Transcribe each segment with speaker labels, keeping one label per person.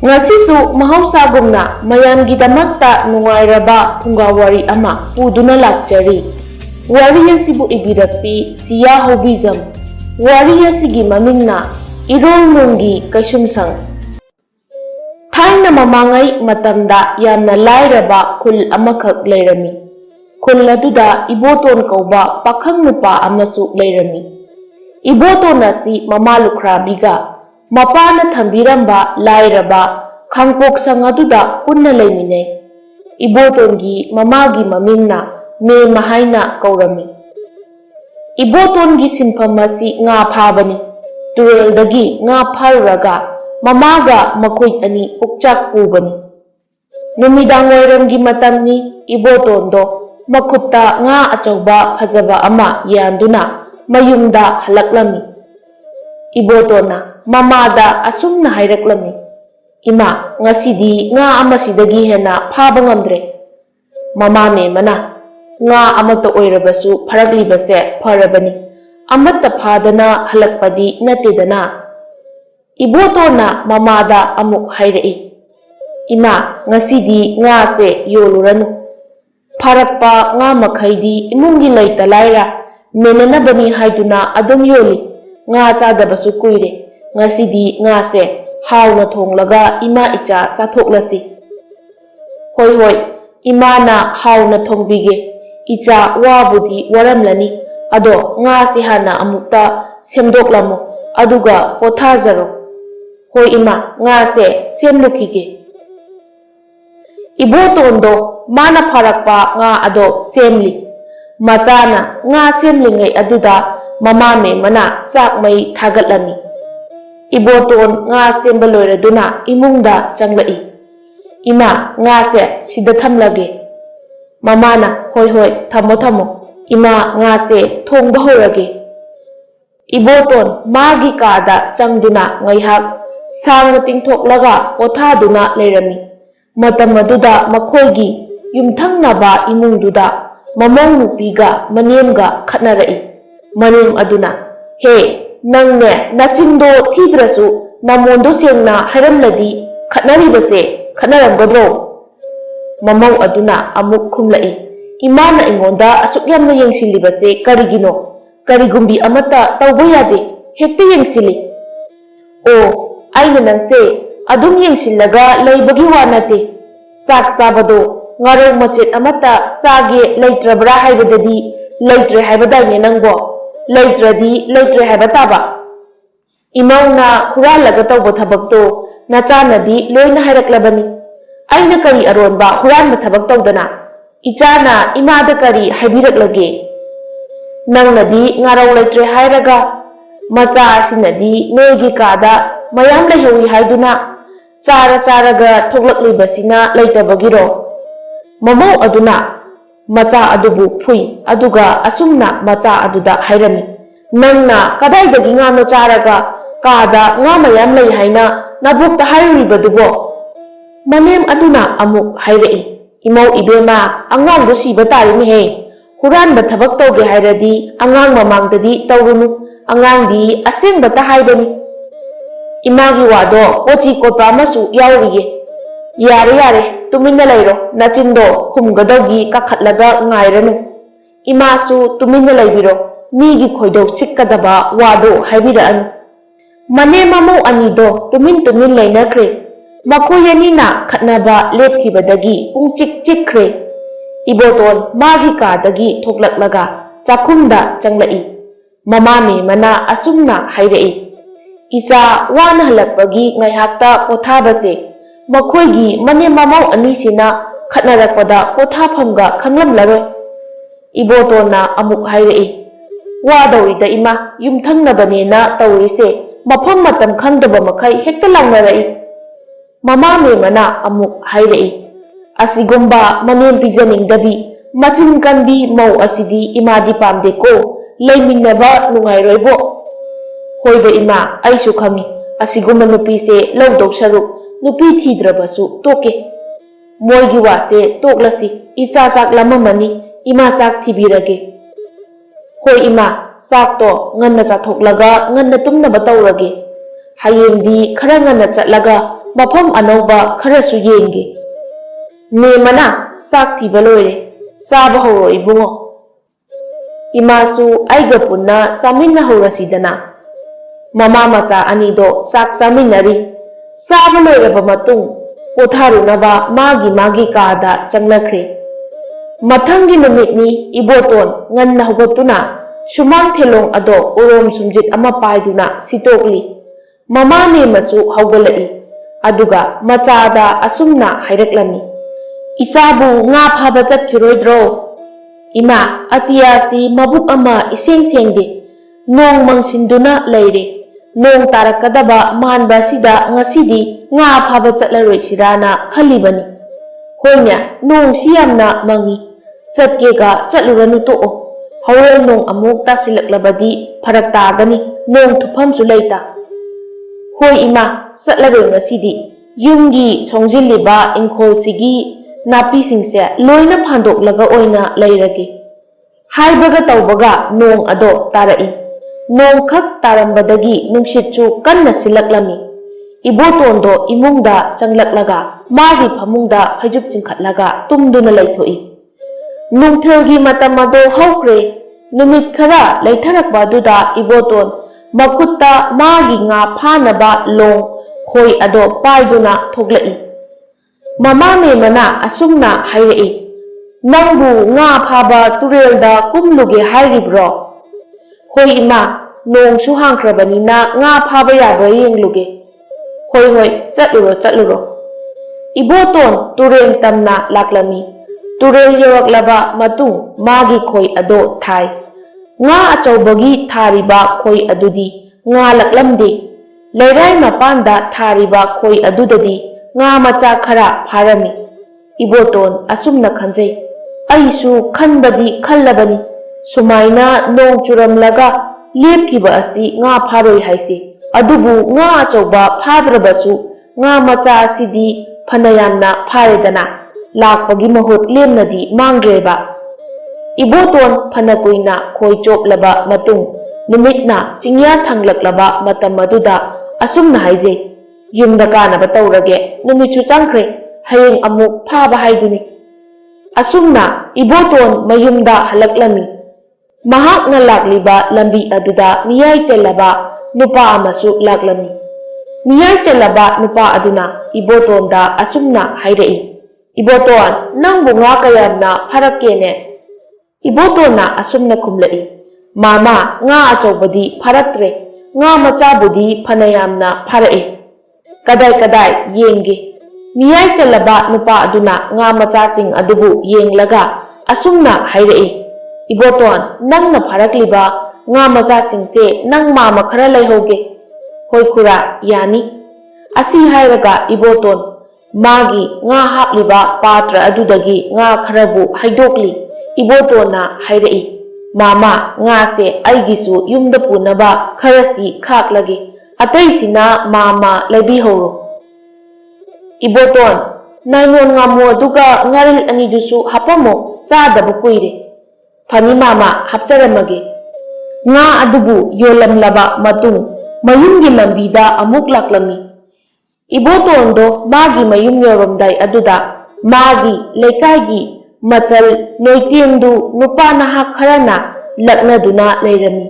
Speaker 1: Ngasisu mahausagumna mayamgidamakta nungairaba phungawari ama puduna lakjari. Wari asibu ibirakpi siya hobizam. Wari asigi mamingna irolnungi kaisumsang. Thaina mamangai matamda yamna lairaba khul amakak leirami. Khul aduda iboton kauba pakhang nupa amasu leirami. Iboton asi mama lukhrabiga mapana thambiramba lairaba khangpok sang aduda punna leiminai. Ibotongi mamagi mamingna me mahaina kaurami. Ibotongi sinpham asi nga phabani. Tureldagi nga pharuraga mamaga makhoi ani pukchak pubani. Numidang wairamgi matamni ibotondo makhutta nga achauba phajaba ama yanduna mayumda halaklami. Ibotona mamada asumna hairaklami. Ima ngasidi nga amasidagi hena phaba ngamdre. Mama me mana nga amata oirabasu pharaklibase pharabani. Amata phadana halakpadi natedana. Ibotona mamada amuk hairai. Ima ngasidi nga se yoluranu. Pharakpa nga makhaidi imungi laita laira menanabani haiduna adum yoli. Nga chadabasu kuire. Ngasidi nga se hauna thonglaga ima icha chathoklasi. Hoi hoi imana hauna thongbige. Icha wabudi waramlani. Ado nga si hana amukta semdoklamu. Aduga pothajaro. Hoi ima nga se semlukige. Ibotondo mana pharakpa nga ado semli. Machana nga semlingai aduda mama me mana chak mai thagatlami. Iboton nga semba loiraduna imungda changlai. Ima nga se sida thamlage. Mamana hoi hoi thamo thamo. Ima nga se thongba horage. Iboton magi kada changduna ngaihak sangna tingthoklaga pothaduna leirami. Matam aduda makhoigi yumthangnaba imungduda mamong nupiga manemga khatnarai. Manem aduna he nangne nachindo thidrasu namondo sengna hairamladi khatnaribase khatnaramgadro. Mamong aduna amuk khumlai. Imana ingonda asuk yamna yengsilibase karigino. Karigumbi amata tauba yade hekta yengsili. O aina nangse adum yengsillaga leibagi wanate. Sak sabado ngarau machet amata sage leitrabra haibadadi leitre haibadai nangbo. Leitradi leitre haibataba. Imauna huralaga tauba thabakto nachanadi loina hairaklabani. Aina kari aronba huranba thabak taudana. Ichana imada kari haibiraklage. Nangnadi ngarau leitre hairaga. Macha asinadi noigi kada mayam lehewi haiduna. Chara charaga thoklaklibasina leitabagiro. Mamau aduna macha adubu phui aduga asumna macha aduda hairami. Nangna kadaidagi ngano charaga kada nga mayam lei haina nabukta hairuribadubo. Manem aduna amuk hairai. Imau ibema angang siba tarini he. Huranba thabak tauge hairadi angang mamangdadi taurunu. Angang di aseng bata haibani. Imagi wado kochi kopa masu yauriye. Yare yare tuminna leiro nachindo khumgadagi kakhatlaga ngairanu. Imasu tuminna leibiro migi khoidau sikkadaba wado haibiranu. Mane mamau anido tumin leinakre. Makhoi anina khatnaba lepkhibadagi pungchik chikre. Iboton magi kadagi thoklaklaga chakhumda changlai. Mama me mana asumna hairai. Isa wana halakpagi ngaihakta pothabase. Makhoigi mane mamau anisina khatnarakpada pothaphamga khanglamlaroi. Ibotona amuk hairai. Wadawida ima yumthangnabanena taurise mafam matam khangdaba makhai hekta langnarai. Mama me mana amuk hairai. Asigumba manem pijaningdabi machin kanbi mau asidi imadi pamdeko leiminaba nungairoibo. Hoiba ima aisu khangi asigumba nupise lawdok saruk nupi thidrabasu toke. Moigi wase toklasi icha sak lamamani ima sak thibirage. Hoi ima sakto nganna chathoklaga nganna tumnaba taurage. Hayengdi khara nganna chatlaga mafam anauba kharasu yenge. Nemana sak thiba loire, chaba horo ibungo. Imasu aiga punna chaminna horasidana. Mama macha anido sak chaminari. Chaba loiraba matung potharunaba magi kada changnakhre. Mathangi numitni iboton nganna hogatuna sumang thelong ado urom sumjit ama paiduna sitokli. Mama nemasu haugalai. Aduga machada asumna haireklami. Isabu nga phaba chatkiroidro. Ima atiyasi mabuk ama iseng sengde. Nong mangsinduna leire. Nong tarakadaba manba sida ngasidi nga phaba chatlaroi sirana khalibani. Honya nong siyamna mangi. Chatkega chatluranu to'o. Hauren nong amuk tasilaklabadi pharak tagani nong thuphamsu leita. Hoi ima chatlaroi ngasidi yumgi songjilliba ingkholsigi napisingse loina phandoklaga oina leirage. Haibaga taubaga nong ado tarai. Nong khak tarambadagi nungshitchu kanna silaklami. Ibotondo imungda changlaklaga magi phamungda phaijup chingkhatlaga tumduna leithoi. Nungthelgi matam ado haukre numit khara leitharakba duda iboton makutta magi nga phanaba long khoi ado paiduna thoglai. Mama memana asumna hairei. Nangbu nga phaba turelda kumluge hairibro. Hoi ima nong su hangkrabanina nga phaba yabra yengluge. Hoi chatluro. Iboton turel tamna laklami. Turel yoraklaba matung magi khoi ado thai. Nga achawbagi thariba khoi adudi nga laklamde. Leirai mapanda thariba khoi adudadi nga macha khara pharami. Iboton asumna khanjai. Aisu khanbadi khallabani. Sumaina nong churamlaga lepkiba asi nga pharoi haisi. Adubu nga achawba phadrabasu nga macha asidi phanayamna pharedana. Lakpagi mahut lemnadi mangdreba. Iboton phanakuina khoi choplaba matung numitna chingya thanglaklaba matam aduda asumna haijai. Yumda kanaba taurage numitchu changkhre hayeng amuk phaba haiduni. Asumna iboton mayumda halaklami. Mahakna lakliba lambi aduda miyai chelaba nupa amasu laklami. Miyai chelaba nupa aduna ibotonda asumna hairei. Iboton nangbu nga kayamna pharakene. Ibotona asumna kumlai. Mama nga achawbadi pharatre. Nga machabudi phanayamna pharae. Kadai yenge. Miyai chalaba nupa aduna nga machasing adubu yenglaga asumna hairei. Iboton nangna pharakliba nga machasingse nang mama khara laihoge. Hoi khura yani. Asi hairaga iboton magi nga hapliba patra adudagi nga kharabu haidokli. Ibotona hairei. Mama nga se aigisu yumda punaba kharasi khaklage. Ataisina mama laibi horo. Iboton nainon ngamu aduga ngaril anidusu hapamo sadabu kuire. Phani mama hapcharamage. Nga adubu yolamlaba matung mayumgi lambida amuk laklami. Ibotondo magi mayum yoromdai aduda magi leikaigi machal noitendu nupa naha kharana laknaduna leirami.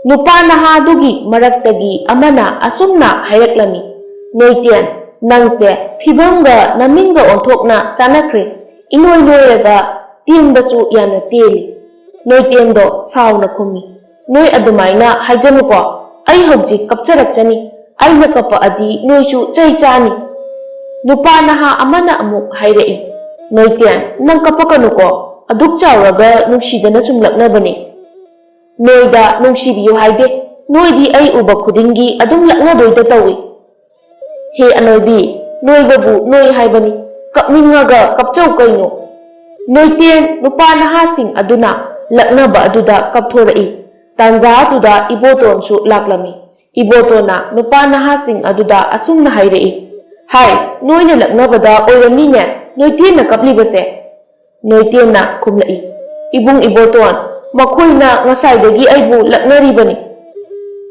Speaker 1: Nupa naha dugi maraktagi amana asumna haireklami. Noiten nangse phibamga naminga onthokna chanakre. Inoi loiraga tienbasu yana teli. Noitendo sauna khumi. Noi adumaina haijanuko. Ai hojik kapcharakchani. Aina kapa adi noichu chai chani. Nupa naha amana amuk hairei. Noiten nang kapakanuko. Aduk chawraga nungsidana sumlaknabani. Noida nungsibiyu haide. Noidi ai uba khudingi adum laknadoida tawi. He anoibi noibabu noi haibani. Kapningaga kapchaw kaino. Noiten nupa naha sing aduna laknaba aduda kapthorai. Tanja aduda iboton su laklami. Ibotona nupa naha sing aduda asumna hairei. Hai, noina laknabada oiramnine. Noitena kaplibase. Noitena kumlai. Ibung iboton makhoina ngasaidagi aibu laknaribani.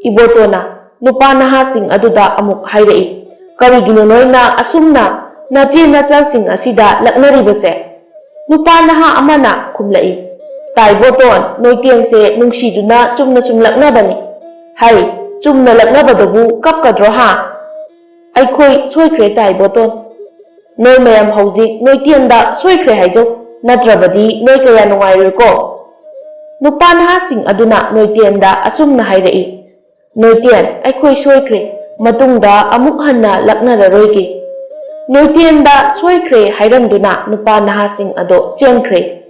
Speaker 1: Ibotona nupa naha sing aduda amuk hairei. Karigino noina asumna nache nachalsing asida laknaribase. Nupa naha amana kumlai. Taiboton noitiense nungsiduna chumna laknabani. Hai, chumna laknabadabu kapkadro ha. Aikoi soikre taiboton. Noi mayam hauzik noitienda soikre haijo. Natrabadi noi kaya nungairoi ko. Nupa naha sing aduna noitienda asumna hairei. Noitien aikoi soikre. Matungda amuk hanna laknararoige. Noitienda soikre hairamduna nupa nahasing ado chenkre.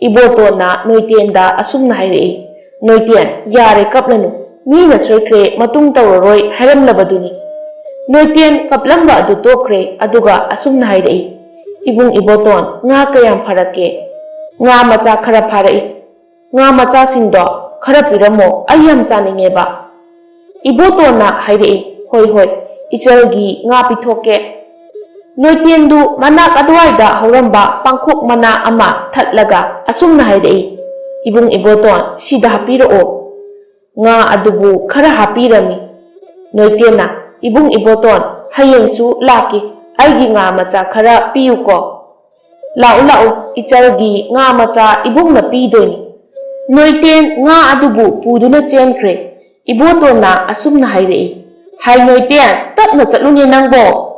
Speaker 1: Ibotona noitienda asumna hairei. Noitien yare kaplanu. Mina soikre matung tauraroi hairamlabaduni. Noitien kaplamba adu tokre aduga asumna hairei. Ibung iboton nga kayang parake. Nga macha khara parai. Nga macha singdo khara piramo ayam saningeba. Ibotona hairei. Hoi hoi, ichalgi nga pithoke. Noitiendu manak adwaida hauramba pangkhok mana ama thatlaga asumna hairei. Ibung iboton sida hapiro o. Nga adubu khara hapirami. Noitiena ibung iboton hayengsu laki aigi nga macha khara piyuko. Lau ichalgi nga macha ibung na pidoini. Noitien nga adubu puduna chenkre. Ibotona asumna hairei. Hai noitian tapna chatluni nangbo.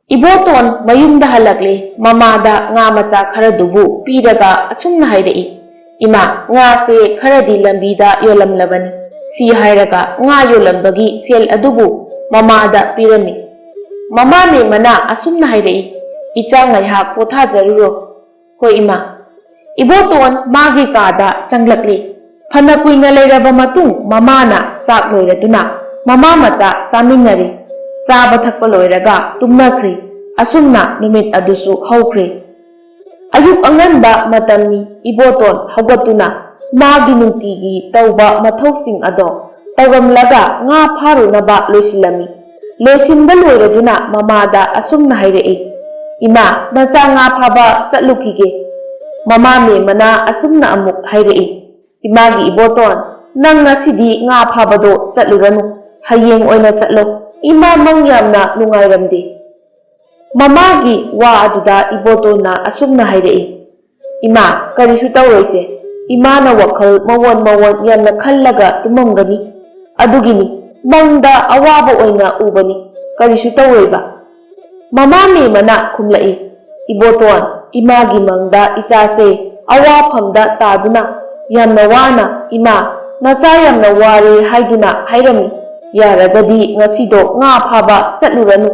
Speaker 1: Iboton mayumda halakle mamada nga macha khara dubu piraga asumna hairei. Ima nga se kharadi lambida yolamlabani. Si hairaga nga yolambagi sel adubu mamada pirami. Mama me mana asumna hairei. Icha ngaihak pothajaruro. Hoi ima. Iboton magi kada changlakle. Phana kuina leiraba matung mamana sak loiraduna. Mama macha saminari. Saba thakpa loiraga tumnakri. Asumna numit adusu haukri. Ayuk anganba matamni iboton haugatuna. Magi nungtigi tauba mathausing ado. Tauramlaga nga pharunaba loisilami. Loisinba loiraduna mamada asumna hairei. Ima nacha nga phaba chatlukige. Mama me mana asumna amuk hairei. Imagi iboton nang nasidi nga phabado chatluranu. Hayeng oina chatlo. Ima mangyamna nungairamdi. Mamagi wa aduda ibotona asumna hairei. Ima karisu tawroise. Imana wakhal mawon yamna khallaga tumamgani. Adugini mangda awaba oina ubani. Karisu tawroiba. Mama me mana kumlai. Iboton imagi mangda isase awafamda taduna. Yamna wana ima nacha yamna ware haiduna hairami. Yaragadi ngasido nga phaba chatluranu.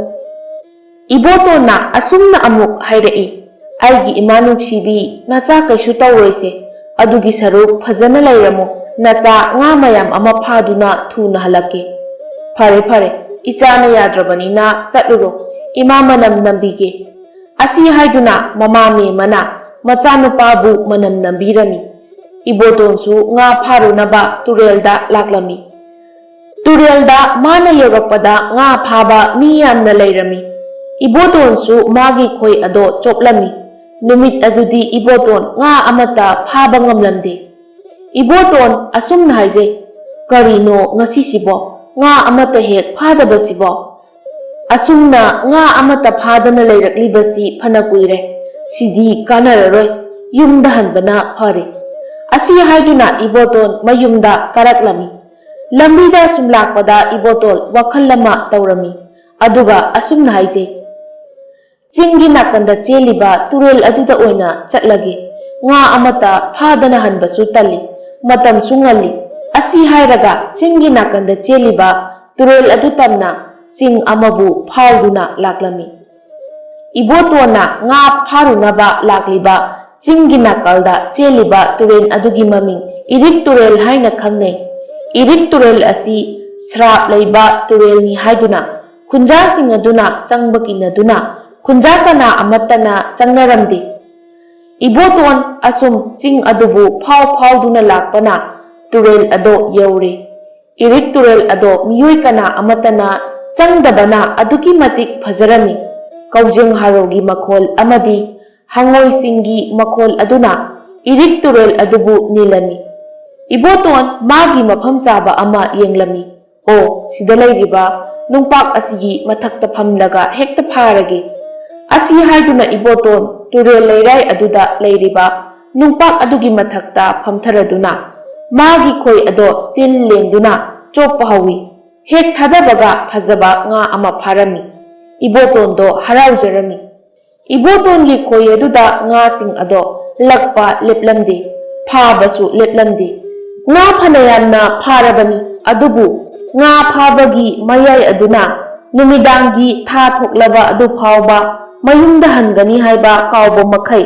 Speaker 1: Ibotona asumna amuk hairei. Aigi imanuk sibi nacha kaisu tawroise. Adugi saruk phajana lairamu. Nacha nga mayam ama phaduna thuna halake. Phare ichana yadrabanina chatluro. Ima manam nambige. Asi haiduna mama me mana machanupabu manam nambirami. Ibotonsu nga pharunaba turelda laklami. Turelda mana yorakpada nga phaba mi yamna lairami. Ibotonsu magi khoi ado choplami. Numit adudi iboton nga amata phaba ngamlamde. Iboton asumna haije. Karino ngasisibo nga amata hek phadabasibo. Asumna nga amata phadana lairaklibasi phana kuire. Sidi kanararoi yumda hanbana phare. Asi haiduna iboton mayumda karaklami. Lambida sumlakpada ibotol wakhallama taurami. Aduga asumna haije. Chingi nakanda cheliba turel aduda oina chatlagi. Nga amata phadana hanbasu tali. Matam sungali. Asi hairaga chingi nakanda cheliba turel adutamna sing amabu phawduna laklami. Ibotona nga pharunaba lakliba chingi nakalda cheliba turel adugi maming irik turel haina khangnei. Irik turel asi srap leiba turel ni haiduna. Khunja sing aduna changbakinaduna. Khunja kana amatana changnaramdi. Iboton asum ching adubu phawduna lakpana turel ado yaure. Irik turel ado miyoi kana amatana changdabana aduki matik phajarami. Kaujeng harogi makhol amadi hangoi singi makhol aduna irik turel adubu nilami. Iboton magi mafam chaba ama yenglami. ꯑꯣ ꯁꯤꯗ ꯂꯩꯔꯤꯕ ꯅꯨꯡꯄꯥꯛ ꯑꯁꯤꯒꯤ ꯃꯊꯛꯇ ꯐꯝꯂꯒ ꯍꯦꯛꯇ ꯐꯥꯔꯒꯦ ꯑꯁꯤ ꯍꯥꯏꯗꯨꯅ ꯏꯕꯣꯇꯣꯟ ꯇꯨꯔꯦꯜ ꯂꯩꯔꯥꯏ ꯑꯗꯨꯗ ꯂꯩꯔꯤꯕ ꯅꯨꯡꯄꯥꯛ ꯑꯗꯨꯒꯤ ꯃꯊꯛꯇ ꯐꯝꯊꯔꯗꯨꯅ ꯃꯥꯒꯤ ꯈꯣꯏ ꯑꯗꯣ ꯇꯤꯟ ꯂꯦꯡꯗꯨꯅ ꯆꯣꯞꯄ ꯍꯧꯏ ꯍꯦꯛ ꯊꯥꯗꯕꯒ ꯐꯖꯕ ꯉꯥ ꯑꯃ ꯐꯥꯔꯝꯃꯤ ꯏꯕꯣꯇꯣꯟꯗꯣ ꯍꯔꯥꯎꯖꯔꯝꯃꯤ ꯏꯕꯣꯇꯣꯟꯒꯤ ꯈꯣꯏ ꯑꯗꯨꯗ ꯉꯥꯁꯤꯡ ꯑꯗꯣ ꯂꯛꯄ ꯂꯦꯞꯂꯝꯗꯦ ꯐꯥꯕꯁꯨ ꯂꯦꯞꯂꯝꯗꯦ ꯉꯥ ꯐꯅꯌꯥꯝꯅ ꯐꯥꯔꯕꯅꯤ ꯑꯗꯨꯕꯨ ꯉꯥ ꯐꯥꯕꯒꯤ ꯃꯌꯥꯏ ꯑꯗꯨꯅ ꯅꯨꯃꯤꯗꯥꯡꯒꯤ ꯊꯥ ꯊꯣꯛꯂꯕ ꯑꯗꯨ ꯐꯥꯎꯕ ꯃꯌꯨꯝꯗ ꯍꯟꯒꯅꯤ ꯍꯥꯏꯕ ꯀꯥꯎꯕ ꯃꯈꯩ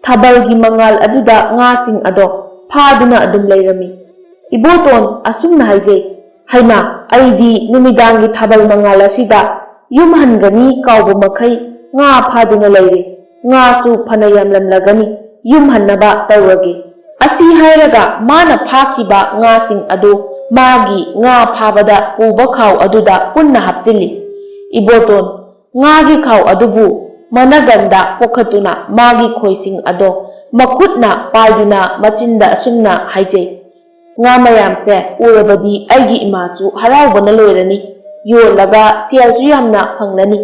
Speaker 1: ꯊꯥꯕꯜꯒꯤ ꯃꯉꯥꯜ ꯑꯗꯨꯗ ꯉꯥꯁꯤꯡ ꯑꯗꯣ ꯐꯥꯗꯨꯅ ꯑꯗꯨꯝ ꯂꯩꯔꯝꯃꯤ ꯏꯕꯣꯇꯣꯟ ꯑꯁꯨꯝꯅ ꯍꯥꯏꯖꯩ ꯍꯩꯃꯥ ꯑꯩꯗꯤ ꯅꯨꯃꯤꯗꯥꯡꯒꯤ ꯊꯥꯕꯜ ꯃꯉꯥꯜ ꯑꯁꯤꯗ ꯌꯨꯝ ꯍꯟꯒꯅꯤ ꯀꯥꯎꯕ ꯃꯈꯩ ꯉꯥ ꯐꯥꯗꯨꯅ ꯂꯩꯔꯦ ꯉꯥꯁꯨ ꯐꯅ ꯌꯥꯝꯂꯝꯂꯒꯅꯤ ꯌꯨꯝ ꯍꯟꯅꯕ ꯇꯧꯔꯒꯦ ꯑꯁꯤ ꯍꯥꯏꯔꯒ ꯃꯥꯅ ꯐꯥꯈꯤꯕ ꯉꯥꯁꯤꯡ ꯑꯗꯨ ꯃꯥꯒꯤ ꯉꯥ ꯐꯥꯕꯗ ꯄꯨꯕ ꯈꯥꯎ ꯑꯗꯨꯗ ꯄꯨꯟꯅ ꯍꯥꯞꯆꯤꯜꯂꯤ ꯏꯕꯣꯇꯣꯟ ꯉꯥꯒꯤ ꯈꯥꯎ ꯑꯗꯨꯕꯨ ꯃꯅꯒꯟꯗ ꯄꯣꯈꯠꯇꯨꯅ ꯃꯥꯒꯤ ꯈꯣꯏꯁꯤꯡ ꯑꯗꯣ ꯃꯈꯨꯠꯅ ꯄꯥꯏꯗꯨꯅ ꯃꯆꯤꯟꯗ ꯑꯁꯨꯝꯅ ꯍꯥꯏꯖꯩ ꯉꯥ ꯃꯌꯥꯝꯁꯦ ꯎꯔꯕꯗꯤ ꯑꯩꯒꯤ ꯏꯃꯥꯁꯨ ꯍꯔꯥꯎꯕꯅ ꯂꯣꯏꯔꯅꯤ ꯌꯣꯜꯂꯒ ꯁꯦꯜꯁꯨ ꯌꯥꯝꯅ ꯐꯪꯂꯅꯤ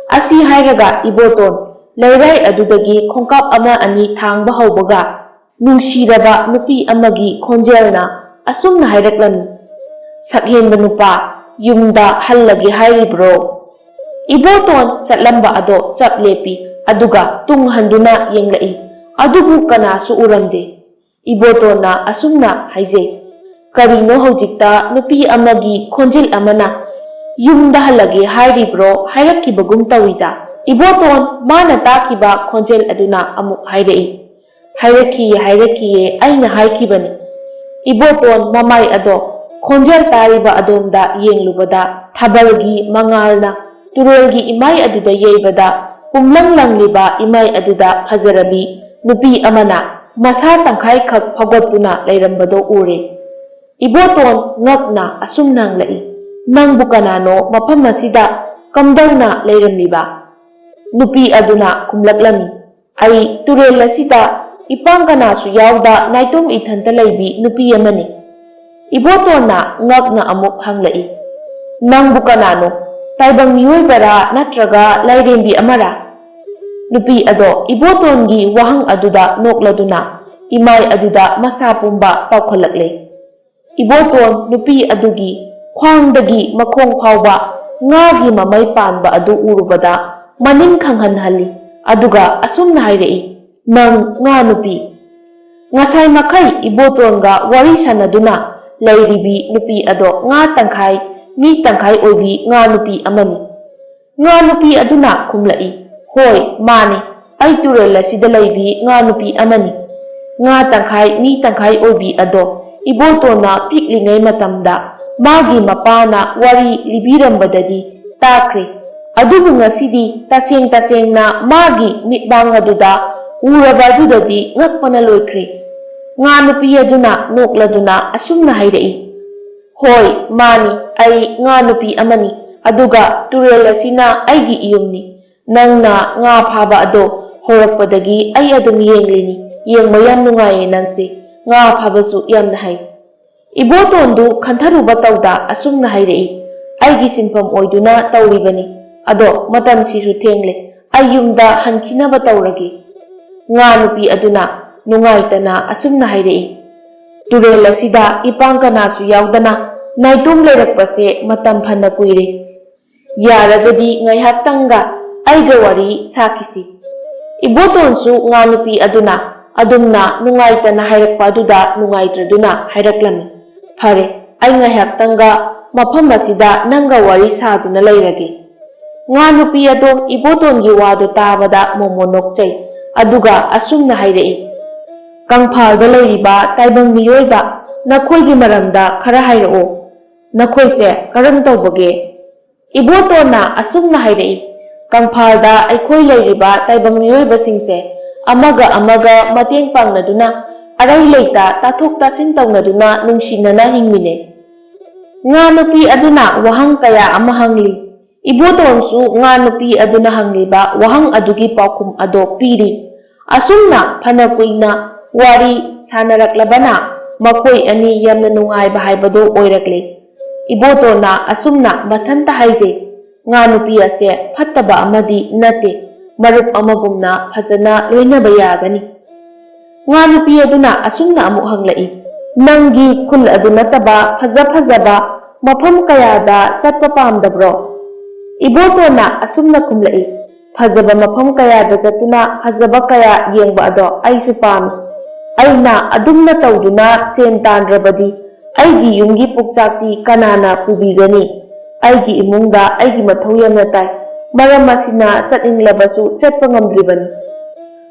Speaker 1: ꯑꯁꯤ ꯍꯥꯏꯔꯒ ꯏꯕꯣꯇꯣꯟ ꯂꯩꯔꯥꯏ ꯑꯗꯨꯗꯒꯤ ꯈꯣꯡꯀꯥꯞ ꯑꯃ ꯑꯅꯤ ꯊꯥꯡꯕ ꯍꯧꯕꯒ ꯅꯨꯡꯁꯤꯔꯕ ꯅꯨꯄꯤ ꯑꯃꯒꯤ ꯈꯣꯟꯖꯦꯜꯅ ꯑꯁꯨꯝꯅ ꯍꯥꯏꯔꯛꯂꯝꯃꯤ ꯁꯛꯍꯦꯟꯕ ꯅꯨꯄꯥ ꯌꯨꯝꯗ ꯍꯜꯂꯒꯦ ꯍꯥꯏꯔꯤꯕ꯭ꯔꯣ ꯏꯕꯣꯇꯣꯟ ꯆꯠꯂꯝꯕ ꯑꯗꯣ ꯆꯞ ꯂꯦꯞꯄꯤ ꯑꯗꯨꯒ ꯇꯨꯡ ꯍꯟꯗꯨꯅ ꯌꯦꯡꯂꯛꯏ ꯑꯗꯨꯕꯨ ꯀꯅꯥꯁꯨ ꯎꯔꯝꯗꯦ ꯏꯕꯣꯇꯣꯟꯅ ꯑꯁꯨꯝꯅ ꯍꯥꯏꯖꯩ ꯀꯔꯤꯅꯣ ꯍꯧꯖꯤꯛꯇ ꯅꯨꯄꯤ ꯑꯃꯒꯤ ꯈꯣꯟꯖꯦꯜ ꯑꯃꯅ ꯌꯨꯝꯗ ꯍꯜꯂꯒꯦ ꯍꯥꯏꯔꯤꯕ꯭ꯔꯣ ꯍꯥꯏꯔꯛꯈꯤꯕꯒꯨꯝ ꯇꯧꯏꯗ ꯏꯕꯣꯇꯣꯟ ꯃꯥꯅ ꯇꯥꯈꯤꯕ ꯈꯣꯟꯖꯦꯜ ꯑꯗꯨꯅ ꯑꯃꯨꯛ ꯍꯥꯏꯔꯛꯏ ꯍꯥꯏꯔꯛꯈꯤꯌꯦ ꯑꯩꯅ ꯍꯥꯏꯈꯤꯕꯅꯤ ꯏꯕꯣꯇꯣꯟ ꯃꯃꯥꯏ ꯑꯗꯣ ꯈꯣꯟꯖꯦꯜ ꯇꯥꯔꯤꯕ ꯑꯗꯣꯝꯗ ꯌꯦꯡꯂꯨꯕꯗ ꯊꯥꯕꯜꯒꯤ ꯃꯉꯥꯜꯅ ꯇꯨꯔꯦꯜꯒꯤ ꯏꯃꯥꯏ ꯑꯗꯨꯗ ꯌꯩꯕꯗ ꯄꯨꯝꯂꯪ ꯂꯪꯂꯤꯕ ꯏꯃꯥꯏ ꯑꯗꯨꯗ ꯐꯖꯔꯕꯤ ꯅꯨꯄꯤ ꯑꯃꯅ ꯃꯁꯥ ꯇꯪꯈꯥꯏꯈꯛ ꯐꯥꯎꯒꯠꯇꯨꯅ ꯂꯩꯔꯝꯕꯗꯣ ꯎꯔꯦ ꯏꯕꯣꯇꯣꯟ ꯉꯛꯅ ꯑꯁꯨꯝꯅ ꯍꯪꯂꯛꯏ ꯅꯪꯕꯨ ꯀꯅꯥꯅꯣ ꯃꯐꯝ ꯑꯁꯤꯗ ꯀꯝꯗꯧꯅ ꯂꯩꯔꯝꯃꯤꯕ ꯅꯨꯄꯤ ꯑꯗꯨꯅ ꯈꯨꯝꯂꯛꯂꯝꯃꯤ ꯑꯩ ꯇꯨꯔꯦꯜ ꯑꯁꯤꯗ ꯏꯄꯥꯡ ꯀꯅꯥꯁꯨ ꯌꯥꯎꯗ ꯅꯥꯏꯇꯣꯝ ꯏꯊꯟꯇ ꯂꯩꯕꯤ ꯅꯨꯄꯤ ꯑꯃꯅꯤ ꯏꯕꯣꯇꯣꯟꯅ ꯉꯛꯅ ꯑꯃꯨꯛ ꯍꯪꯂꯛꯏ ꯅꯪꯕꯨ ꯀꯅꯥꯅꯣ ꯇꯥꯏꯕꯪ ꯃꯤꯑꯣꯏꯕꯔꯥ ꯅꯠꯇ꯭ꯔꯒ ꯂꯥꯏꯔꯦꯝꯕꯤ ꯑꯃꯔꯥ ꯅꯨꯄꯤ ꯑꯗꯣ ꯏꯕꯣꯇꯣꯟꯒꯤ ꯋꯥꯍꯪ ꯑꯗꯨꯗ ꯅꯣꯛꯂꯗꯨꯅ ꯏꯃꯥꯏ ꯑꯗꯨꯗ ꯃꯁꯥ ꯄꯨꯝꯕ ꯇꯥꯎꯈꯠꯂꯛꯂꯦ ꯏꯕꯣꯇꯣꯟ ꯅꯨꯄꯤ ꯑꯗꯨꯒꯤ ꯈ꯭ꯋꯥꯡꯗꯒꯤ ꯃꯈꯣꯡ ꯐꯥꯎꯕ ꯉꯥꯒꯤ ꯃꯃꯩ ꯄꯥꯟꯕ ꯑꯗꯨ ꯎꯔꯨꯕꯗ ꯃꯅꯤꯡ ꯈꯪꯍꯟꯍꯜꯂꯤ ꯑꯗꯨꯒ ꯑꯁꯨꯝꯅ ꯍꯥꯏꯔꯛꯏ ꯅꯪ ꯉꯥ ꯅꯨꯄꯤ ꯉꯁꯥꯏ ꯃꯈꯩ ꯏꯕꯣꯇꯣꯟꯒ ꯋꯥꯔꯤ ꯁꯥꯟꯅꯗꯨꯅ ꯂꯩꯔꯤꯕꯤ ꯅꯨꯄꯤ ꯑꯗꯣ ꯉꯥ ꯇꯪꯈꯥꯏ ꯃꯤ ꯇꯪꯈꯥꯏ ꯑꯣꯏꯕꯤ ꯉꯥ ꯅꯨꯄꯤ ꯑꯃꯅꯤ ꯉꯥ ꯅꯨꯄꯤ ꯑꯗꯨꯅ ꯈꯨꯝꯂꯛꯏ ꯍꯣꯏ ꯃꯥꯅꯤ ꯑꯩ ꯇꯨꯔꯦꯜ ꯑꯁꯤꯗ ꯂꯩꯕꯤ ꯉꯥ ꯅꯨꯄꯤ ꯑꯃꯅꯤ ꯉꯥ ꯇꯪꯈꯥꯏ ꯃꯤ ꯇꯪꯈꯥꯏ ꯑꯣꯏꯕꯤ ꯑꯗꯣ ꯏꯕꯣꯇꯣꯟꯅ ꯄꯤꯛꯂꯤꯉꯩ ꯃꯇꯝꯗ ꯃꯥꯒꯤ ꯃꯄꯥꯅ ꯋꯥꯔꯤ ꯂꯤꯕꯤꯔꯝꯕꯗꯗꯤ ꯇꯥꯈ꯭ꯔꯦ ꯑꯗꯨꯕꯨ ꯉꯁꯤꯗꯤ ꯇꯁꯦꯡꯅ ꯃꯥꯒꯤ ꯃꯤꯠꯃꯥꯡ ꯑꯗꯨꯗ ꯎꯔꯕ ꯑꯗꯨꯗꯗꯤ ꯉꯛꯄꯅ ꯂꯣꯏꯈ꯭ꯔꯦ ꯉꯥ ꯅꯨꯄꯤ ꯑꯗꯨꯅ ꯅꯣꯛꯂꯗꯨꯅ ꯑꯁꯨꯝꯅ ꯍꯥꯏꯔꯛꯏ ꯍꯣꯏ ꯃꯥꯅꯤ ꯑꯩ ꯉꯥ ꯅꯨꯄꯤ ꯑꯃꯅꯤ ꯑꯗꯨꯒ ꯇꯨꯔꯦꯜ ꯑꯁꯤꯅ ꯑꯩꯒꯤ ꯏꯌꯨꯝꯅꯤ ꯅꯪꯅ ꯉꯥ ꯐꯥꯕ ꯑꯗꯣ ꯍꯧꯔꯛꯄꯗꯒꯤ ꯑꯩ ꯑꯗꯨꯝ ꯌꯦꯡꯂꯤꯅꯤ ꯌꯦꯡꯕ ꯌꯥꯝ ꯅꯨꯡꯉꯥꯏꯌꯦ ꯅꯪꯁꯦ ꯉꯥ ꯐꯥꯕꯁꯨ ꯌꯥꯝꯅ ꯍꯩ ꯏꯕꯣꯇꯣꯟꯗꯨ ꯈꯟꯊꯔꯨꯕ ꯇꯧꯗ ꯑꯁꯨꯝꯅ ꯍꯥꯏꯔꯛꯏ ꯑꯩꯒꯤ ꯁꯤꯟꯐꯝ ꯑꯣꯏꯗꯨꯅ ꯇꯧꯔꯤꯕꯅꯤ ꯑꯗꯣ ꯃꯇꯝꯁꯤꯁꯨ ꯊꯦꯡꯂꯦ ꯑꯩ ꯌꯨꯝꯗ ꯍꯟꯈꯤꯅꯕ ꯇꯧꯔꯒꯦ ꯉꯥ ꯅꯨꯄꯤ ꯑꯗꯨꯅ ꯅꯨꯡꯉꯥꯏꯇꯅ ꯑꯁꯨꯝꯅ ꯍꯥꯏꯔꯛꯏ ꯇꯨꯔꯦꯜ ꯑꯁꯤꯗ ꯏꯄꯥꯡ ꯀꯅꯥꯁꯨ ꯌꯥꯎꯗꯅ ꯅꯥꯏꯇꯣꯝ ꯂꯩꯔꯛꯄꯁꯦ ꯃꯇꯝ ꯐꯅ ꯀꯨꯏꯔꯦ ꯌꯥꯔꯒꯗꯤ ꯉꯥꯏꯍꯥꯛꯇꯪꯒ ꯑꯩꯒ ꯋꯥꯔꯤ ꯁꯥꯈꯤꯁꯤ ꯏꯕꯣꯇꯣꯟꯁꯨ ꯉꯥ ꯅꯨꯄꯤ ꯑꯗꯨꯅ ꯑꯗꯨꯝꯅ ꯅꯨꯡꯉꯥꯏꯇꯅ ꯍꯥꯏꯔꯛꯄ ꯑꯗꯨꯗ ꯅꯨꯡꯉꯥꯏꯇ꯭ꯔꯗꯨꯅ ꯍꯥꯏꯔꯛꯂꯝꯃꯤ ꯐꯔꯦ ꯑꯩ ꯉꯥꯏꯍꯥꯛꯇꯪꯒ ꯃꯐꯝ ꯑꯁꯤꯗ ꯅꯪꯒ ꯋꯥꯔꯤ ꯁꯥꯗꯨꯅ ꯂꯩꯔꯒꯦ ꯉꯥ ꯅꯨꯄꯤ ꯑꯗꯣ ꯏꯕꯣꯇꯣꯟꯒꯤ ꯋꯥꯗꯨ ꯇꯥꯕꯗ ꯃꯣꯃꯣꯟ ꯅꯣꯛꯆꯩ ꯑꯗꯨꯒ ꯑꯁꯨꯝꯅ ꯍꯥꯏꯔꯛꯏ ꯀꯪꯐꯥꯜꯗ ꯂꯩꯔꯤꯕ ꯇꯥꯏꯕꯪ ꯃꯤꯑꯣꯏꯕ ꯅꯈꯣꯏꯒꯤ ꯃꯔꯝꯗ ꯈꯔ ꯍꯥꯏꯔꯛꯑꯣ ꯅꯈꯣꯏꯁꯦ ꯀꯔꯝ ꯇꯧꯕꯒꯦ ꯏꯕꯣꯇꯣꯟꯅ ꯑꯁꯨꯝꯅ ꯍꯥꯏꯔꯛꯏ ꯀꯪꯐꯥꯜꯗ ꯑꯩꯈꯣꯏ ꯂꯩꯔꯤꯕ ꯇꯥꯏꯕꯪ ꯃꯤꯑꯣꯏꯕꯁꯤꯡꯁꯦ ꯑꯃꯒ ꯃꯇꯦꯡ ꯄꯥꯡꯅꯗꯨꯅ ꯑꯔꯩ ꯂꯩꯇ ꯇꯥꯊꯣꯛ ꯇꯥꯁꯤꯟ ꯇꯧꯅꯗꯨꯅ ꯅꯨꯡꯁꯤꯅꯅ ꯍꯤꯡꯃꯤꯟꯅꯩ ꯉꯥ ꯅꯨꯄꯤ ꯑꯗꯨꯅ ꯋꯥꯍꯪ ꯀꯌꯥ ꯑꯃ ꯍꯪꯂꯤ ꯏꯕꯣꯇꯣꯟꯁꯨ ꯉꯥ ꯅꯨꯄꯤ ꯑꯗꯨꯅ ꯍꯪꯂꯤꯕ ꯋꯥꯍꯪ ꯑꯗꯨꯒꯤ ꯄꯥꯎꯈꯨꯝ ꯑꯗꯣ ꯄꯤꯔꯤ ꯑꯁꯨꯝꯅ ꯐꯅ ꯀꯨꯏꯅ ꯋꯥꯔꯤ ꯁꯥꯅꯔꯛꯂꯕꯅ ꯃꯈꯣꯏ ꯑꯅꯤ ꯌꯥꯝꯅ ꯅꯨꯡꯉꯥꯏꯕ ꯍꯥꯏꯕꯗꯣ ꯑꯣꯏꯔꯛꯂꯦ Ibotona asumna mathanta haijay, nga nupi ase phattaba amadi nate, marup amagumna phajana loinaba yagani. Nga nupi aduna asumna amuk hanglai, nanggi khul adu nataba phajaba mafam kayada chatpa pamdabro? Ibotona asumna khumlai, phajaba mafam kayada chatuna phajaba kaya yengba ado aisu pami. Aina adumna tawduna sen tandrabadi, aigi yumgi pukchakti kanana pubigani. Aigi imungda aigi mathau yamna tai, maram asina chatninglabasu chatpa ngamdribani.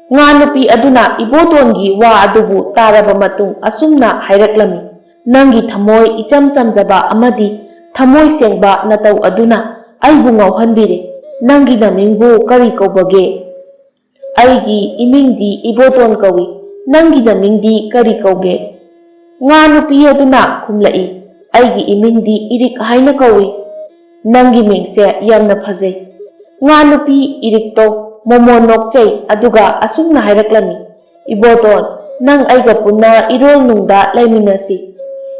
Speaker 1: Nga nupi aduna ibotongi wa adubu taraba matung asumna hairaklami. Nangi thamoy icham chamjaba amadi thamoy sengba natau aduna aibu ngauhanbire. Nangi namingbu kari kaubage? Aigi imingdi iboton kawi. Nangi namingdi kari kauge? Nga nupi aduna khumlai, aigi imingdi irik haina kawi. Nangi mingse yamna phajai. Nga nupi irikto momo nokchai aduga asumna hairaklami. Iboton, nang aiga punna irol nungda laiminasi.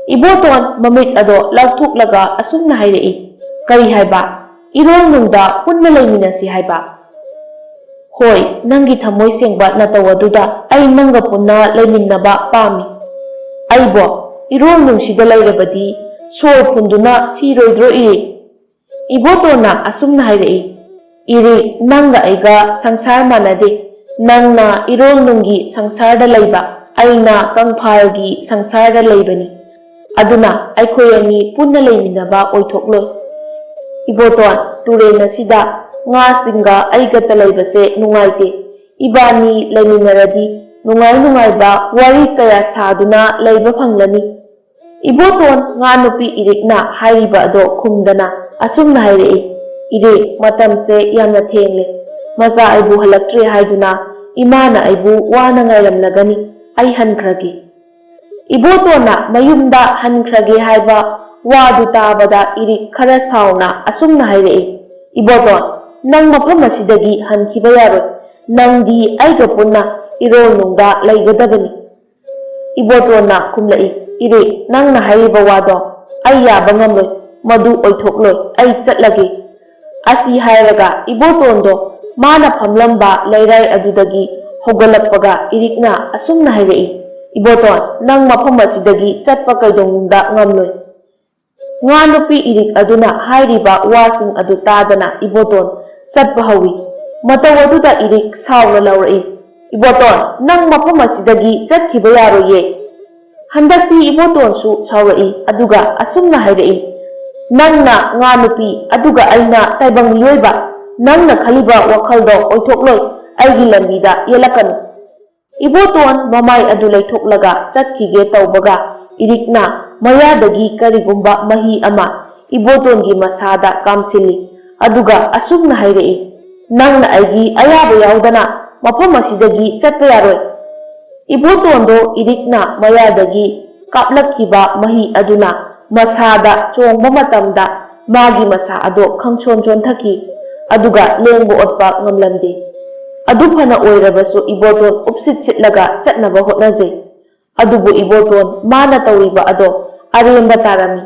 Speaker 1: Iboton mamit ado lauthuklaga asumna hairai. Kari haiba? Irol nungda punna laiminasi haiba. Hoi, nangi thamoy sengba nataw aduda ay nangga punna laiminaba pami. Aibo, irol nungsida lairabadi sor phunduna siroidro iri. Ibotona asumna hairai, iri nangga aiga sangsar manade, nangna irol nungi sangsarda laiba, aina kangphalgi sangsarda laibani. Aduna aikhoy ani punna laiminaba oithokloi. Iboton, turen asida nga singa aigata laibase nungaite. Ibani laiminaradi nungay-nungayba wari kaya saduna laiba panglani. Iboton nga nupi irikna hairiba ado khumdana asumna hairai. Iri matamse yamna thengle. Maza aibu halaktre haiduna imana aibu wana ngairamlagani ai hankragi. Ibotona mayumda hankragi haiba wadu tabada irik khara sauna asumna hairai. Iboton, nang mafam asidagi hankiba yaroi. Nangdi aiga punna irol nungda laigadabani. Ibotona khumlai, iri nangna hairiba wado ai yaba ngamloi, madu oithokloi, ai chatlage. Asi hairaga ibotondo mana phamlamba lairai adudagi hogalakpaga irikna asumna hairai. Iboton, nang mafam asidagi chatpa kaidongda ngamloi. Nga nupi irik aduna hairiba wasing adu tadana iboton chatpa hawi. Mataw aduda irik sauna laurai. Iboton, nang mafam asidagi chatkiba yaroye. Handakti iboton su saurai aduga asumna hairai. Nangna nga nupi aduga aina taibang miyoiba, nangna khaliba wakhaldo oithokloi aigi lambida yelakanu. Iboton mamai adu laithoklaga chatkige tawbaga irikna mayadagi karigumba mahi ama ibotongi masada kamsili aduga asumna hairai. Nangna aigi ayaba yaudana mafam asidagi chatpa yaroi. Ibotondo irikna mayadagi kaplakkiba mahi aduna masada chongba matamda magi masa ado khangchon thaki aduga lengbo otpa ngamlamde. Adu phana oirabasu iboton upsit chitlaga chatnaba hotnajai. Adubu iboton mana tawriba ado aremba tarami.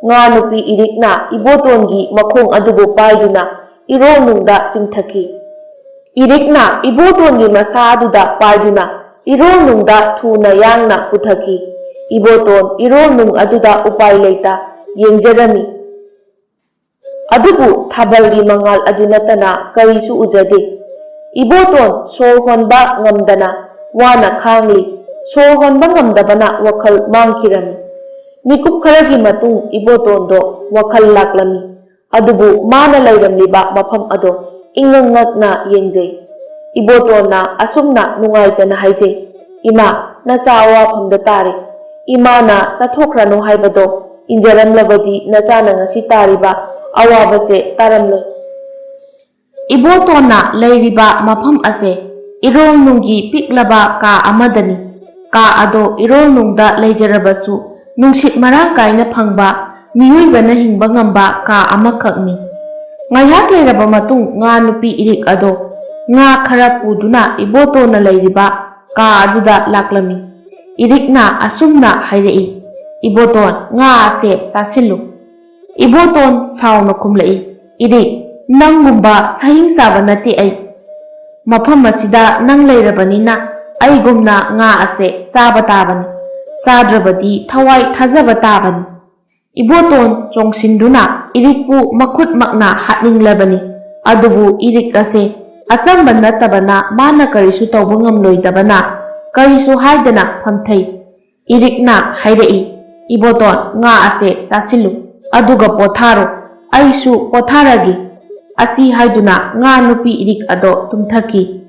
Speaker 1: Nga nupi irikna ibotongi makhong adubu paiduna irol nungda chingthaki. Irikna ibotongi masa aduda paiduna irol nungda thuna yangna puthaki. Iboton irol nung aduda upay leita yengjarami. Adubu thabalgi mangal adunatana karisu ujade. Iboton sor honba ngamdana wana khangli, sor honba ngamdabana wakhal mangkirami. Mikup kharagi matung ibotondo wakhal laklami. Adubu mana lairamliba mafam ado ingangakna yengjai. Ibotonna asumna nungaitana haijai. Ima nachawa phamda tare. Imana chathokrano haibado injaramlabadi nachana ngasi tariba awabase taramloi. Ibotona lairiba mafam ase irol nungi piklaba ka amadani. Ka ado irol nungda laijarabasu nungsit marang kaina phangba miyoibana hingba ngamba ka amakhakni. Ngayak lairaba matung nga nupi irik ado nga khara puduna ibotona lairiba ka aduda laklami. Irikna asumna hairai. Iboton nga ase sasilu. Iboton sauna kumlai. Irik, nang gumba sahing saba nati ay. Mafam asida nang lairabanina ay gumna nga ase saba tabani. Sadrabadi thawai thajaba tabani. Iboton chongsinduna irikpu makut makna hatning labani. Adubu irik ase asamba natabana mana karisu tawba ngamloidabana karisu haidana phamthai. Irikna hairei. Iboton nga ase chasilu aduga potharo aisu potharagi asi haiduna nga nupi irik ado tumthaki.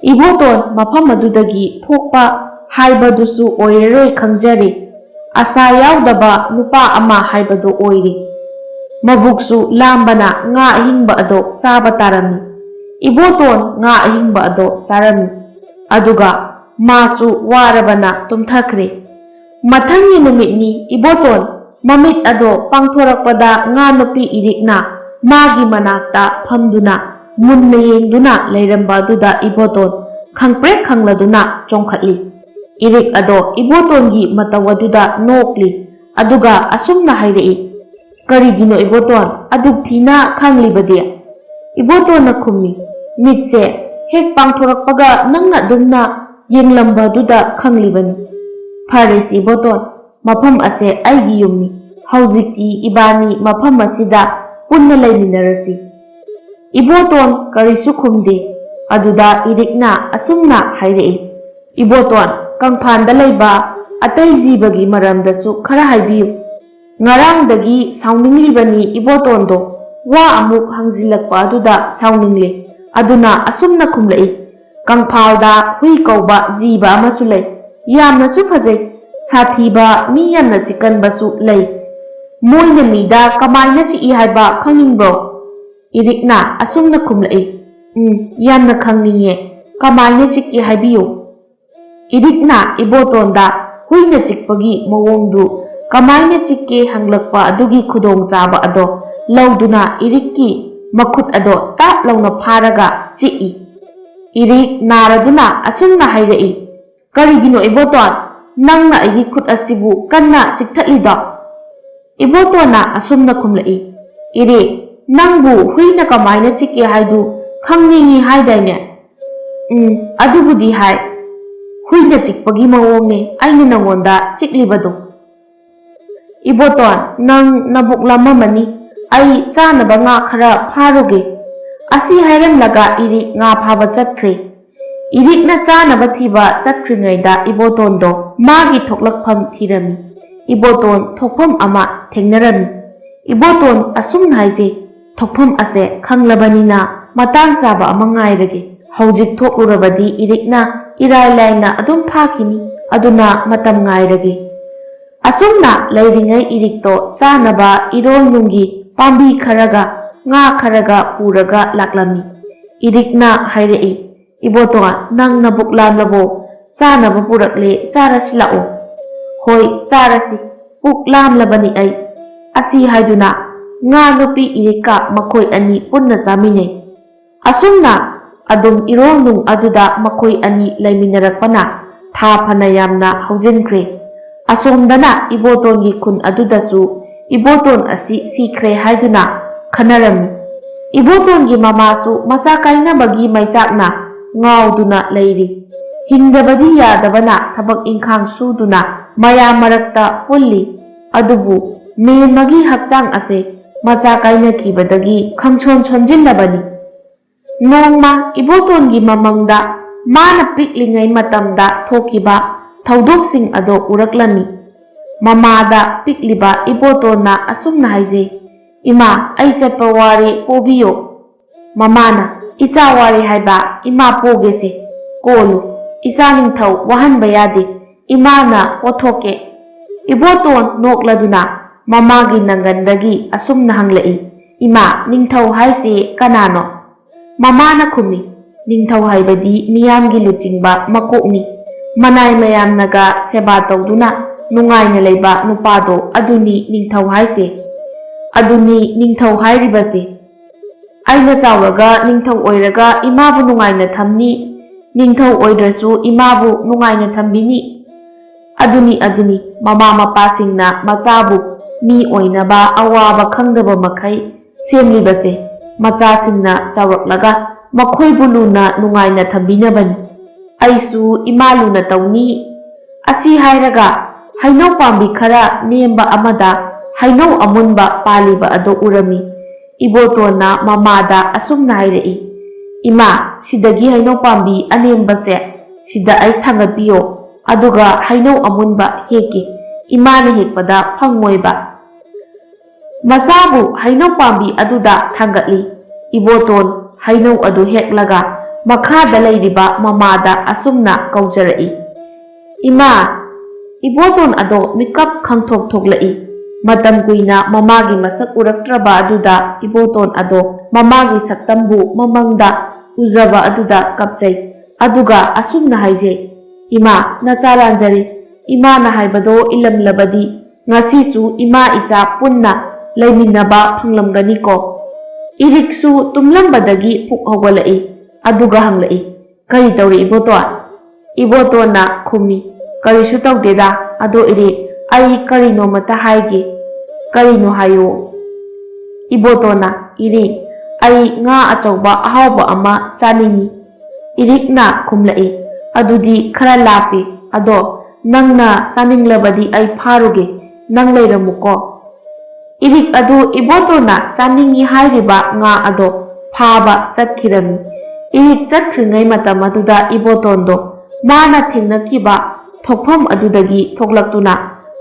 Speaker 1: Iboton mafam adudagi thokpa haibadusu oireroi khangjari asa yaudaba nupa ama haibadu oiri. Mabuksu lambana nga ahingba ado chaba tarami. Iboton nga ahingba ado charami. Aduga masu warabana tumthakre. Mathangi numitni Iboton mamit ado pangthorakpada nga nupi irikna magi manakta phamduna munna yengduna leiramba aduda Iboton khangprek khangladuna chongkhatli. Irik ado Ibotongi matawaduda nokli aduga asumna hairei. Karigino Iboton aduk thina khanglibadi. Iboton na khummi mitse hek pangthorakpaga nangna dumna yenglamba aduda khanglibani. Faris Iboton mafam ase aigi yumni haujikti ibani mafam asida punna laiminarasi. Iboton karisu khumde aduda irikna asumna hairei. Iboton kangphanda laiba atai jibagi maramdasu khara haibiyu. Ngarangdagi sauninglibani Ibotondo wa amuk hangjilakpa aduda sauningle aduna asumna khumlai. Kangphawda hui kauba jiba amasu lay yamnasu phajai sathiba mi yamna chikanbasu lay. Moina mida kamaina chi haiba khangingbro? Irikna asumna khumlai. Yamna khangninge kamaina chikki haibiyu. Irikna Ibotonda huina chikpagi mawongdu kamaina chikke hanglakpa adugi khudong chaba ado lauduna irikki makut ado tap launa pharaga chii. Irik naraduna asumna hairei. Karigino Iboton nangna agi khut asibu kanna chikthatlido? Ibotona asumna khumlai. Irik nangbu huina kamaina chikke haidu khangningi haidaine? Adubudi hai. Huina chikpagi mawongne aina nangonda chiklibado. Iboton nang nabuk lamamani ai chanaba nga khara pharuge. Asi hairamlaga irik nga phaba chatkre. Irikna chanaba thiba chatkringaida Ibotondo magi thoklakpham thirami. Iboton thokpham ama thengnarami. Iboton asum haije thokpham ase khanglabanina matang chaba ama ngairage. Haujik thoklurabadi irikna irai laina adum phakini aduna matam ngairage. Asumna lairingai irikto chanaba irol nungi pambi kharaga nga kharaga puraga laklami. Irikna hairei. Iboton nang nabuk lamlabo chanaba purakle charasi lao. Hoi charasi puk lamlabani ai. Asi haiduna nga nupi irika makhoi ani punna chaminai. Asumna adum irol nung aduda makhoi ani laiminarakpana tha phana yamna haujinkre. Asomdana Ibotongi khun adudasu Iboton asi sikre haiduna khanarami. Ibotongi mamasu macha kainabagi maichakna ngauduna lairi. Hingdabadi yadabana thabak ingkhang suduna maya marakta pulli. Adubu menmagi hakchang ase macha kainakibadagi khangchon chonjillabani. Nongma Ibotongi mamangda mana piklingai matamda thokiba thaudoksing ado uraklami. Mamada pikliba Ibotonna asumna haije. Ima ai chatpa wari pobiyo. Mamana icha wari haiba ima pogese kolu. Isa ningthau wahanba yade imana pothoke. Iboton nokladuna mamagi nangandagi asumna hanglai. Ima ningthau haise kanano? Mamana khumi ningthau haibadi miyamgi luchingba makokni. Manai mayamnaga seba tawduna nungaina leiba nupado aduni ningthau haise. Aduni ningthau hairibase. Aina chauraga ningthau oiraga imabu nungaina thamni. Ningthau oidrasu imabu nungaina thambini. Aduni mama mapasingna machabu mi oinaba awaba khangdaba makai semlibase macasingna chawraklaga makhoibu luna nungaina thambinabani aisu ima luna tawni asi hairaga hainau pambi khara nemba amada hainau amunba paliba ado urami ibotona mamada asumna hairei ima sidagi hainau pambi anembase sida ai thangatpiyo aduga hainau amunba heke imana hekpada phangmoiba masabu hainau pambi aduda thangatli iboton hainau adu heklaga makhada leiriba mamada asumna kaujarai ima iboton ado mikap khangthok thoklai matam kuina mamagi masak uraktraba aduda iboton ado mamagi saktambu mamangda uzaba aduda kapchai aduga asumna haije ima nacharanjari ima na haibado ilamlabadi ngasisu ima icha punna laiminaba phanglamgani ko iriksu tumlambadagi puk hogolai aduga hanglai kari tawri iboton na khumi karisu tawdeda ado iri ai karino mata haige karino hayo ibotona iri ai nga achauba ahawba ama chaningi irikna khumlai adudi khara lapi ado nangna chaninglabadi ai pharuge nang leiramuko irik adu ibotona chaningi hairiba nga ado phaba chatkirami irik chatkringai matam aduda ibotondo mana thengnakiba thokpham adudagi thoklaktuna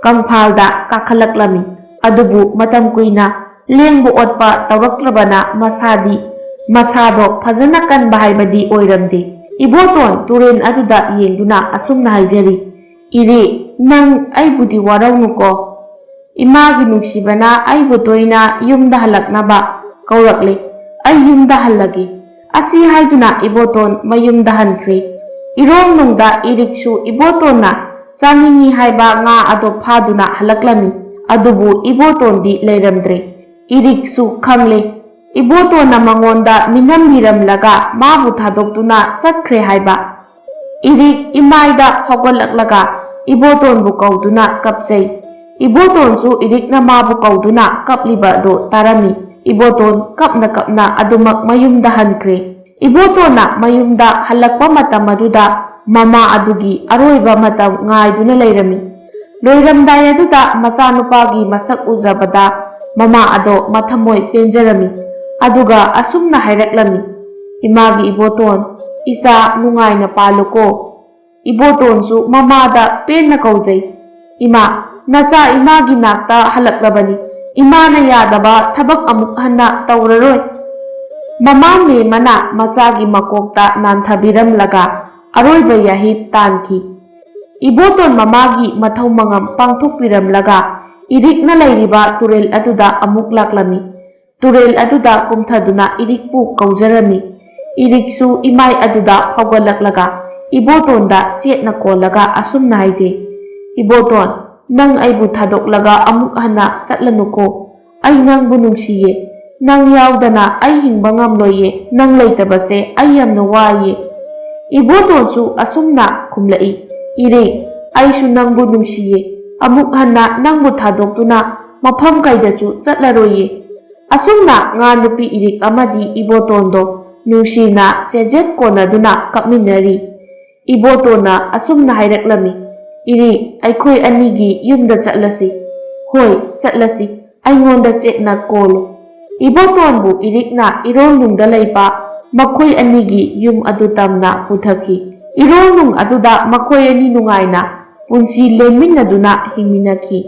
Speaker 1: kangphalda kakhalaklami adubu matam kuina lengbu otpa tawraktrabana masado phajana kanba haibadi oiramde iboton turen aduda yengduna asumna haijari iri nang aibudi warawnuko imagi nuksibana aibu toina yumda halaknaba kaurakle ai yumda hallagi asi haiduna iboton mayumda hankre irong nungda iriksu ibotonna chaningi haiba nga ado phaduna halaklami adubu iboton di leiramdre iriksu khangle ibotonna mangonda minambiramlaga mabu thadoktuna chatkre haiba irik imaida hogolaklaga iboton bu kauduna kapchai iboton su irikna mabu kauduna kapliba do tarami iboton kapna adumak mayumda hankre ibotona mayumda halakpa matam aduda mama adugi aroiba matam ngaiduna leirami loiramdai aduda machanupagi masak uzabada mama ado mathamoi penjarami aduga asumna haireklami imagi iboton isa nungaina paluko iboton su mamada penna kaujai ima nacha imagi nakta halaklabani imana yadaba thabak amuk hanna tawraroi mama me mana masagi makokta nanthabiramlaga aroiba yahip tanki iboton mamagi mathau mangam pangthokpiramlaga irikna leiriba turel aduda amuk laklami turel aduda kumthaduna irikpu kaujarami iriksu imai aduda hogolaklaga ibotonda chetna kolaga asumna haije iboton nang aibu thadoklaga amuk hana chatlanuko ai nangbu nungsiye nang yaudana ai hingba ngamloye nang leitabase ai yamna waye iboton su asumna khumlai ire ai su nangbu nungsiye amuk hana nangbu thadoktuna mafam kaidasu chatlaroye asumna nga nupi irik amadi ibotondo nungsina chejet konaduna kapminari ibotona asumna haireklami iri aikhoi anigi yumda chatlasi hoi chatlasi aingonda setna kolo ibotonbu irikna irolnungda leipa makhoi anigi yum adu tamna puthaki irolnung aduda makhoi ani nungaina punsi leminaduna hingminaki